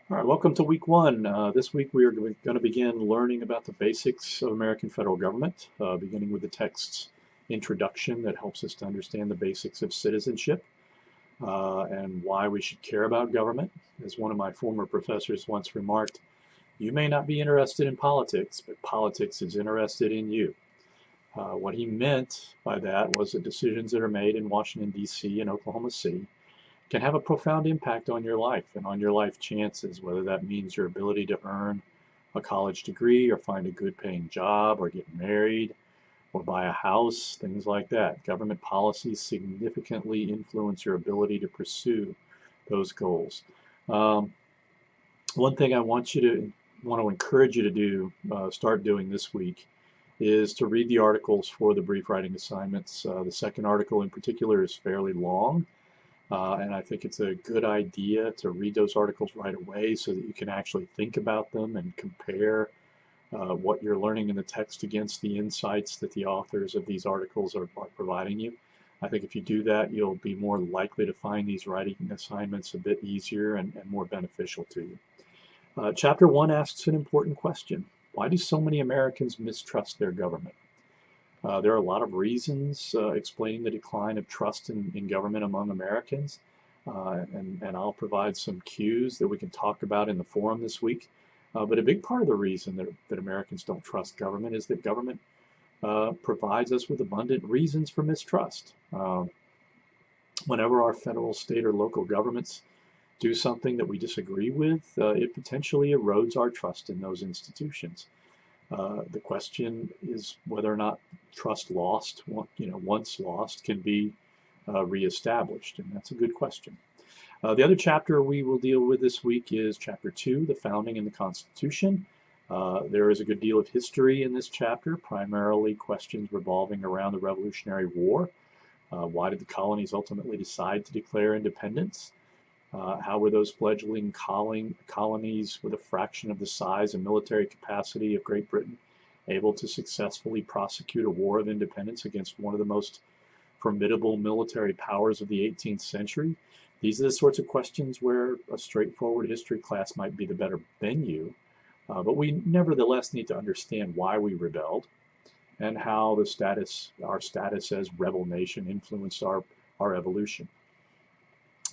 All right, welcome to week one. This week we are going to begin learning about the basics of American federal government, beginning with the text's introduction that helps us to understand the basics of citizenship and why we should care about government. As one of my former professors once remarked, you may not be interested in politics, but politics is interested in you. What he meant by that was that decisions that are made in Washington, D.C. and Oklahoma City can have a profound impact on your life and on your life chances, whether that means your ability to earn a college degree or find a good paying job or get married or buy a house, things like that. Government policies significantly influence your ability to pursue those goals. Um, One thing I want to encourage you to do, start doing this week, is to read the articles for the brief writing assignments. The second article in particular is fairly long. And I think it's a good idea to read those articles right away so that you can actually think about them and compare what you're learning in the text against the insights that the authors of these articles are providing you. I think if you do that, you'll be more likely to find these writing assignments a bit easier and more beneficial to you. Chapter 1 asks an important question. Why do so many Americans mistrust their government? There are a lot of reasons explaining the decline of trust in government among Americans, and I'll provide some cues that we can talk about in the forum this week. But a big part of the reason that Americans don't trust government is that government provides us with abundant reasons for mistrust. Whenever our federal, state, or local governments do something that we disagree with, it potentially erodes our trust in those institutions. The question is whether or not trust lost, once lost, can be reestablished, and that's a good question. The other chapter we will deal with this week is Chapter 2, the Founding and the Constitution. There is a good deal of history in this chapter, primarily questions revolving around the Revolutionary War. Why did the colonies ultimately decide to declare independence? How were those fledgling colonies with a fraction of the size and military capacity of Great Britain able to successfully prosecute a war of independence against one of the most formidable military powers of the 18th century? These are the sorts of questions where a straightforward history class might be the better venue, but we nevertheless need to understand why we rebelled and how our status as rebel nation influenced our evolution.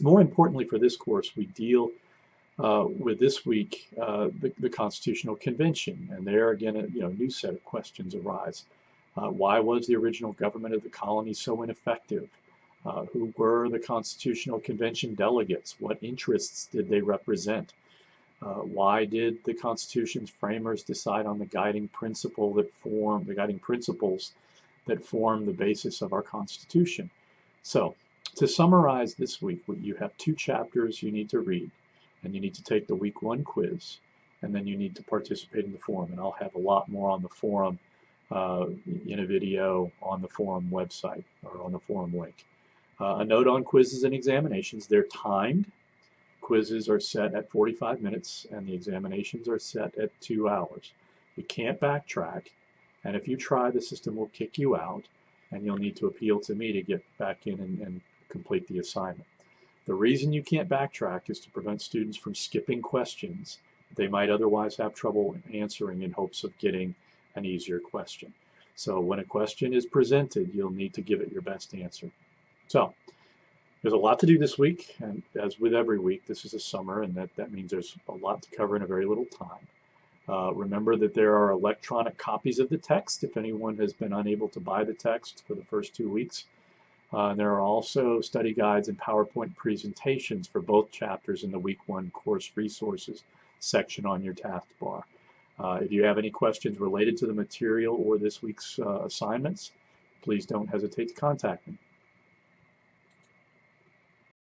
More importantly for this course, we deal with this week the Constitutional Convention, and there again a new set of questions arise. Why was the original government of the colony so ineffective? Who were the Constitutional Convention delegates? What interests did they represent? Why did the Constitution's framers decide on the guiding principles that form the basis of our Constitution? So, to summarize this week, you have 2 chapters you need to read, and you need to take the week 1 quiz, and then you need to participate in the forum. And I'll have a lot more on the forum in a video on the forum website or on the forum link. A note on quizzes and examinations, they're timed. Quizzes are set at 45 minutes, and the examinations are set at 2 hours. You can't backtrack, and if you try, the system will kick you out, and you'll need to appeal to me to get back in and complete the assignment. The reason you can't backtrack is to prevent students from skipping questions they might otherwise have trouble answering in hopes of getting an easier question. So when a question is presented, you'll need to give it your best answer. So there's a lot to do this week, and as with every week, this is a summer, and that means there's a lot to cover in a very little time. Remember that there are electronic copies of the text if anyone has been unable to buy the text for the first 2 weeks. There are also study guides and PowerPoint presentations for both chapters in the week 1 course resources section on your taskbar. If you have any questions related to the material or this week's assignments, please don't hesitate to contact me.